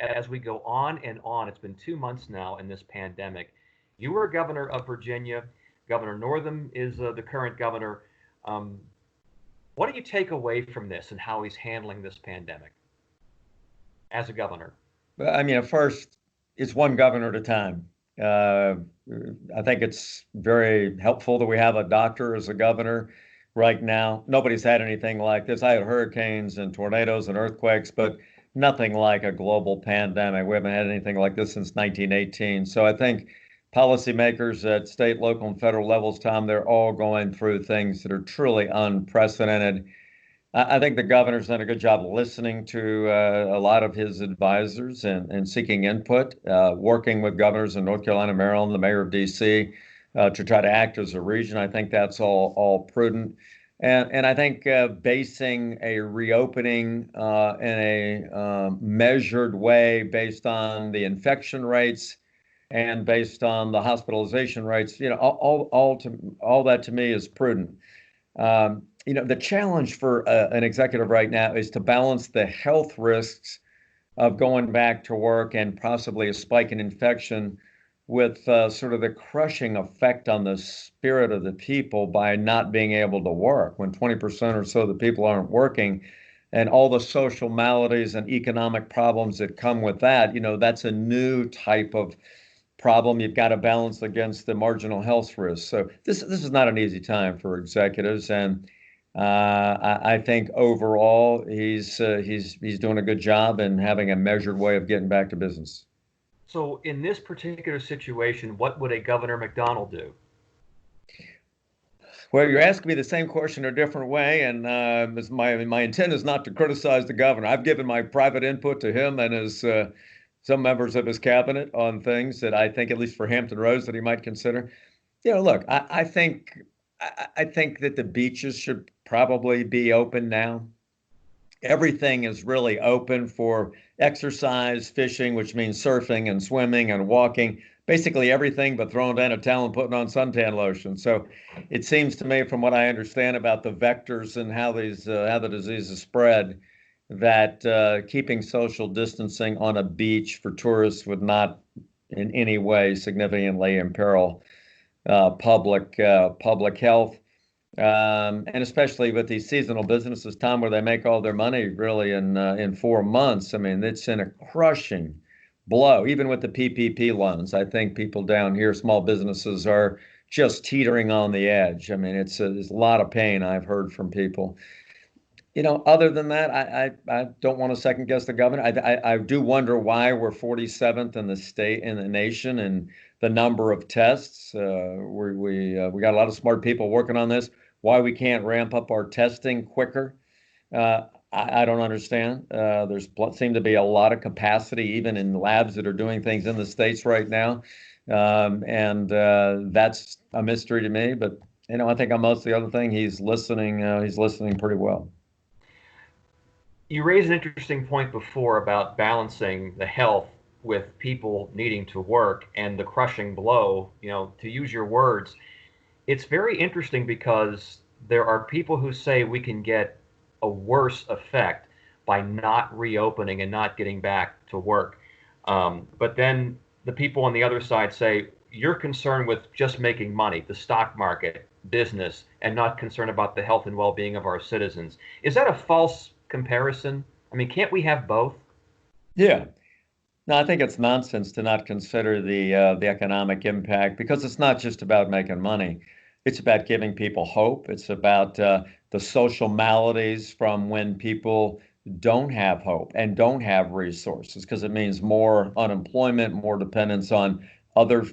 as we go on and on. It's been 2 months now in this pandemic. You were governor of Virginia. Governor Northam is the current governor. Um, what do you take away from this and how he's handling this pandemic as a governor? Well, I mean, at first, it's one governor at a time. Uh, I think it's very helpful that we have a doctor as a governor right now. Nobody's had anything like this. I had hurricanes and tornadoes and earthquakes, but nothing like a global pandemic. We haven't had anything like this since 1918. So I think policymakers at state, local, and federal levels, Tom, they're all going through things that are truly unprecedented. I think the governor's done a good job listening to a lot of his advisors and seeking input, working with governors in North Carolina, Maryland, the mayor of D.C. To try to act as a region. I think that's all prudent. And I think basing a reopening in a measured way based on the infection rates and based on the hospitalization rates, all that to me is prudent. The challenge for an executive right now is to balance the health risks of going back to work and possibly a spike in infection with sort of the crushing effect on the spirit of the people by not being able to work. When 20% or so of the people aren't working, and all the social maladies and economic problems that come with that, that's a new type of problem you've got to balance against the marginal health risks. So this is not an easy time for executives, and I think overall he's doing a good job and having a measured way of getting back to business. So, in this particular situation, what would a Governor McDonnell do? Well, you're asking me the same question a different way, and my intent is not to criticize the governor. I've given my private input to him and his some members of his cabinet on things that I think, at least for Hampton Roads, that he might consider. Look, I think that the beaches should probably be open now. Everything is really open for exercise, fishing, which means surfing and swimming and walking, basically everything but throwing down a towel and putting on suntan lotion. So it seems to me, from what I understand about the vectors and how the disease is spread, that keeping social distancing on a beach for tourists would not in any way significantly imperil public health. And especially with these seasonal businesses, Tom, where they make all their money really in 4 months. I mean, it's in a crushing blow. Even with the PPP loans, I think people down here, small businesses, are just teetering on the edge. I mean, it's a lot of pain I've heard from people. Other than that, I don't want to second guess the governor. I do wonder why we're 47th in the state, in the nation, and the number of tests. We got a lot of smart people working on this. Why we can't ramp up our testing quicker, I don't understand. There's seem to be a lot of capacity, even in labs that are doing things in the States right now. And that's a mystery to me. But, I think on most of the other thing, he's listening pretty well. You raised an interesting point before about balancing the health with people needing to work and the crushing blow, to use your words. It's very interesting because there are people who say we can get a worse effect by not reopening and not getting back to work. But then the people on the other side say you're concerned with just making money, the stock market, business, and not concerned about the health and well-being of our citizens. Is that a false comparison? I mean, can't we have both? Yeah. No, I think it's nonsense to not consider the economic impact, because it's not just about making money. It's about giving people hope. It's about the social maladies from when people don't have hope and don't have resources, because it means more unemployment, more dependence on other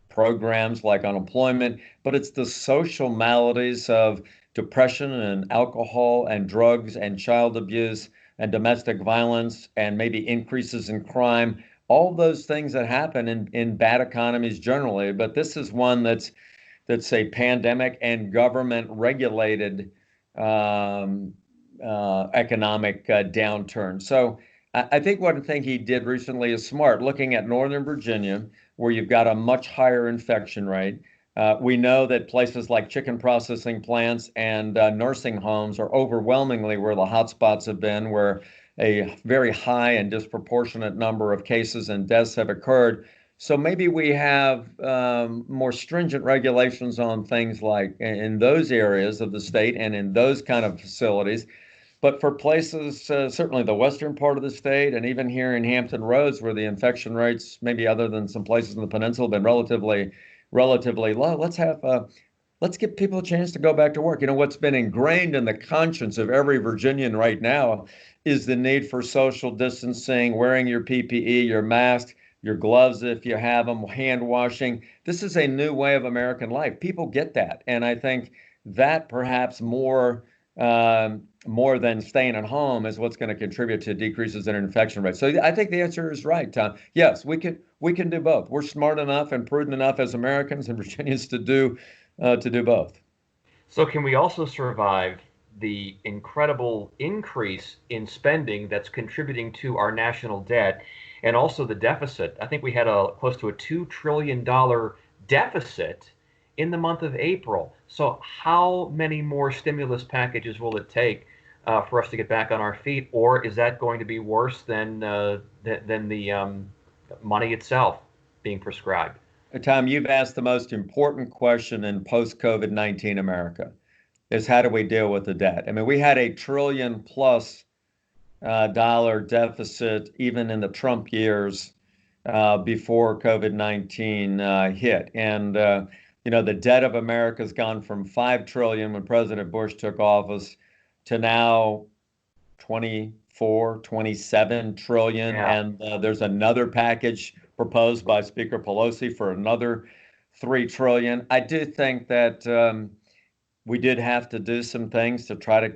programs like unemployment. But it's the social maladies of depression and alcohol and drugs and child abuse and domestic violence and maybe increases in crime, all those things that happen in bad economies generally. But this is one that's a pandemic and government regulated economic downturn. So I think one thing he did recently is smart, looking at Northern Virginia, where you've got a much higher infection rate. We know that places like chicken processing plants and nursing homes are overwhelmingly where the hotspots have been, where a very high and disproportionate number of cases and deaths have occurred. So maybe we have more stringent regulations on things like in those areas of the state and in those kind of facilities. But for places, certainly the western part of the state, and even here in Hampton Roads, where the infection rates, maybe other than some places in the peninsula, have been relatively low, let's give people a chance to go back to work. You know, what's been ingrained in the conscience of every Virginian right now is the need for social distancing, wearing your PPE, your mask, your gloves if you have them, hand washing. This is a new way of American life. People get that. And I think that perhaps more than staying at home is what's going to contribute to decreases in infection rates. So I think the answer is right, Tom. Yes, we can do both. We're smart enough and prudent enough as Americans and Virginians to do both. So can we also survive the incredible increase in spending that's contributing to our national debt and also the deficit? I think we had a close to a $2 trillion deficit in the month of April. So how many more stimulus packages will it take for us to get back on our feet, or is that going to be worse than the money itself being prescribed? Tom, you've asked the most important question in post-COVID-19 America is how do we deal with the debt? I mean, we had a trillion plus dollar deficit even in the Trump years before COVID-19 hit. And, the debt of America has gone from 5 trillion when President Bush took office to now 24, 27 trillion. Yeah. And there's another package proposed by Speaker Pelosi for another 3 trillion. I do think that we did have to do some things to try to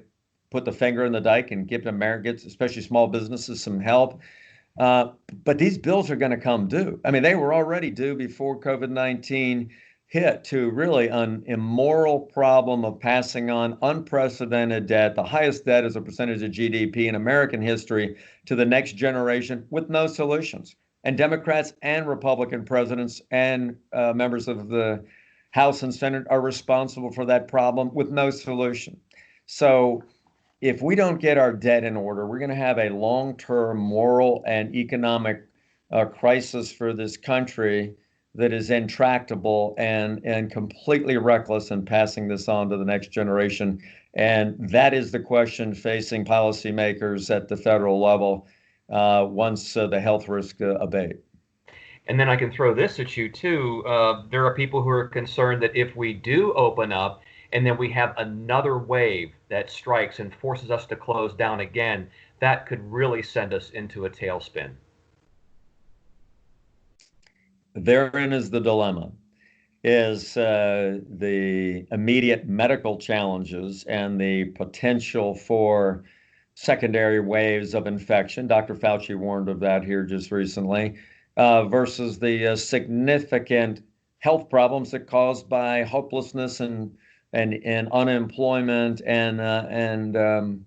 put the finger in the dike and give Americans, especially small businesses, some help. But these bills are going to come due. I mean, they were already due before COVID-19 hit, to really an immoral problem of passing on unprecedented debt, the highest debt as a percentage of GDP in American history, to the next generation with no solutions. And Democrats and Republican presidents and members of the House and Senate are responsible for that problem with no solution. So if we don't get our debt in order, we're going to have a long-term moral and economic crisis for this country that is intractable and completely reckless in passing this on to the next generation. And that is the question facing policymakers at the federal level once the health risk abate. And then I can throw this at you too. There are people who are concerned that if we do open up and then we have another wave that strikes and forces us to close down again, that could really send us into a tailspin. Therein is the dilemma, is the immediate medical challenges and the potential for secondary waves of infection. Dr. Fauci warned of that here just recently, versus the significant health problems that caused by hopelessness and unemployment and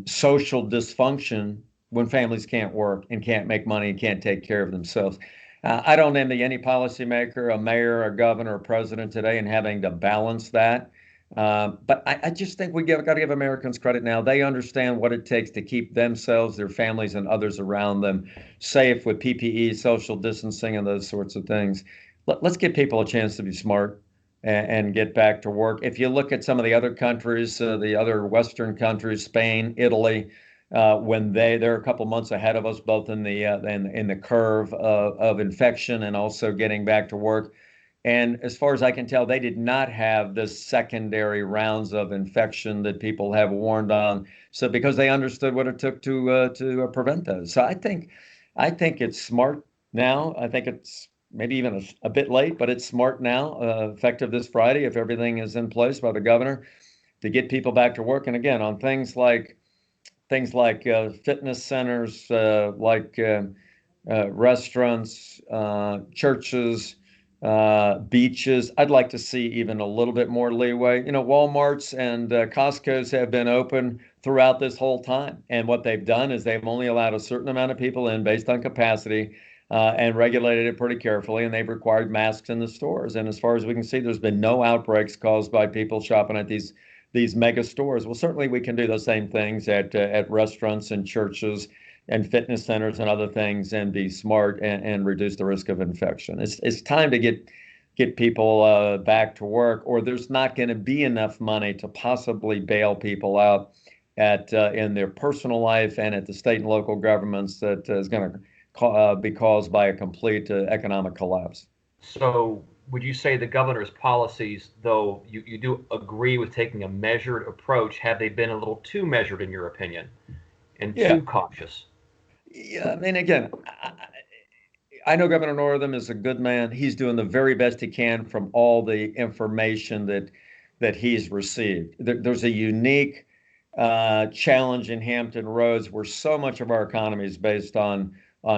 social dysfunction when families can't work and can't make money and can't take care of themselves. I don't envy any policymaker, a mayor, a governor, a president today in having to balance that. But I just think we got to give Americans credit now. They understand what it takes to keep themselves, their families, and others around them safe with PPE, social distancing, and those sorts of things. Let's give people a chance to be smart and get back to work. If you look at some of the other countries, the other Western countries, Spain, Italy, when they're a couple months ahead of us, both in the curve of infection and also getting back to work. And as far as I can tell, they did not have the secondary rounds of infection that people have warned on. So because they understood what it took to prevent those. So I think it's smart now. I think it's maybe even a bit late, but it's smart now, effective this Friday, if everything is in place by the governor, to get people back to work. And again, on things like fitness centers, restaurants, churches, beaches. I'd like to see even a little bit more leeway. Walmarts and Costco's have been open throughout this whole time. And what they've done is they've only allowed a certain amount of people in based on capacity and regulated it pretty carefully. And they've required masks in the stores. And as far as we can see, there's been no outbreaks caused by people shopping at these these mega stores. Well, certainly we can do those same things at restaurants and churches and fitness centers and other things, and be smart and reduce the risk of infection. It's time to get people back to work, or there's not going to be enough money to possibly bail people out at in their personal life and at the state and local governments that is going to be caused by a complete economic collapse. So would you say the governor's policies, though you do agree with taking a measured approach, have they been a little too measured in your opinion and Yeah, too cautious? yeah. I mean, again, I know Governor Northam is a good man. He's doing the very best he can from all the information that he's received. There's a unique challenge in Hampton Roads where so much of our economy is based on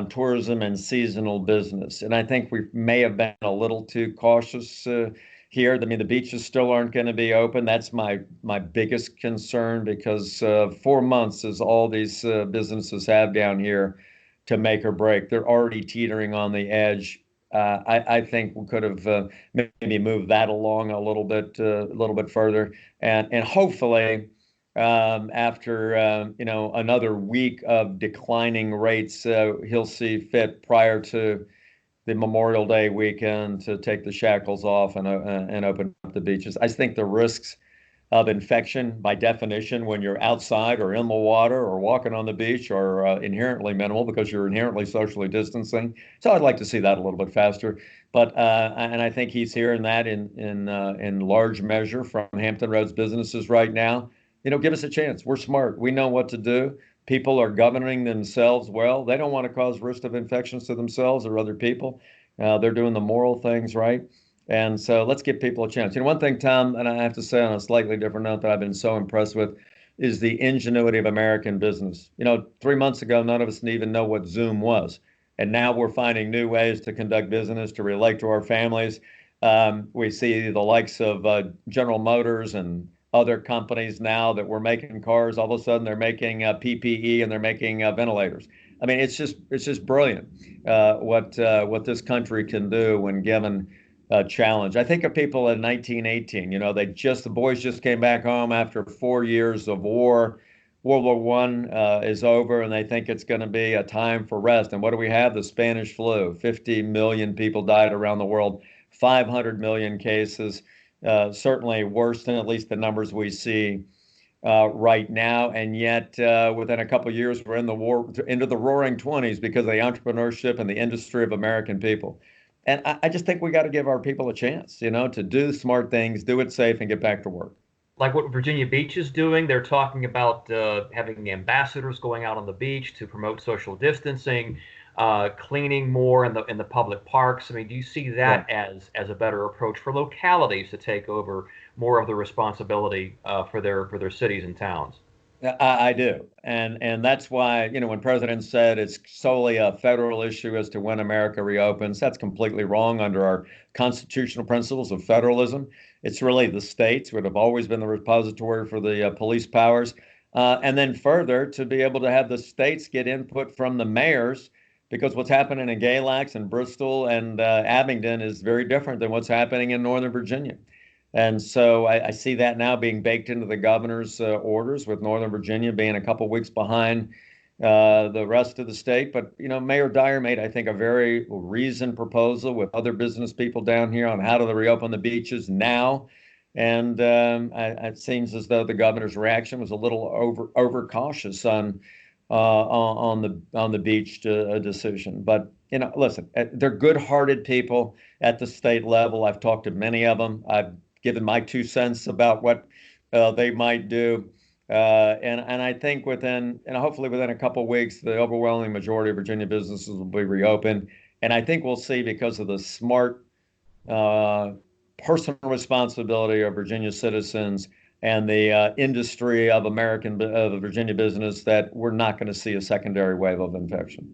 tourism and seasonal business. And I think we may have been a little too cautious here. I mean, the beaches still aren't going to be open. That's my biggest concern, because 4 months is all these businesses have down here to make or break. They're already teetering on the edge. I think we could have maybe moved that along a little bit further, and hopefully after another week of declining rates, he'll see fit prior to the Memorial Day weekend to take the shackles off and open up the beaches. I think the risks of infection, by definition, when you're outside or in the water or walking on the beach, are inherently minimal because you're inherently socially distancing. So I'd like to see that a little bit faster. But and I think he's hearing that in large measure from Hampton Roads businesses right now. Give us a chance. We're smart. We know what to do. People are governing themselves well. They don't want to cause risk of infections to themselves or other people. They're doing the moral things right. And so let's give people a chance. One thing, Tom, and I have to say on a slightly different note that I've been so impressed with is the ingenuity of American business. 3 months ago, none of us didn't even know what Zoom was. And now we're finding new ways to conduct business, to relate to our families. We see the likes of General Motors and other companies now that were making cars. All of a sudden, they're making PPE and they're making ventilators. I mean, it's just brilliant what this country can do when given challenge. I think of people in 1918. The boys just came back home after 4 years of war. World War One is over, and they think it's going to be a time for rest. And what do we have? The Spanish flu. 50 million people died around the world. 500 million cases. Certainly worse than at least the numbers we see right now. And yet, within a couple of years, we're into the roaring 20s because of the entrepreneurship and the industry of American people. And I just think we got to give our people a chance, to do smart things, do it safe, and get back to work. Like what Virginia Beach is doing, they're talking about having ambassadors going out on the beach to promote social distancing, cleaning more in the public parks. I mean, do you see Yeah. that as a better approach for localities to take over more of the responsibility for their cities and towns? I do. And that's why, when President said it's solely a federal issue as to when America reopens, that's completely wrong under our constitutional principles of federalism. It's really the states would have always been the repository for the police powers. And then further, to be able to have the states get input from the mayors, because what's happening in Galax and Bristol and Abingdon is very different than what's happening in Northern Virginia. And so I see that now being baked into the governor's orders, with Northern Virginia being a couple weeks behind the rest of the state. But, Mayor Dyer made, I think, a very reasoned proposal with other business people down here on how to reopen the beaches now. And it seems as though the governor's reaction was a little overcautious on the beach decision. But, listen, they're good-hearted people at the state level. I've talked to many of them. I've given my 2 cents about what they might do. And I think hopefully within a couple of weeks, the overwhelming majority of Virginia businesses will be reopened. And I think we'll see, because of the smart personal responsibility of Virginia citizens and the industry of Virginia business, that we're not going to see a secondary wave of infection.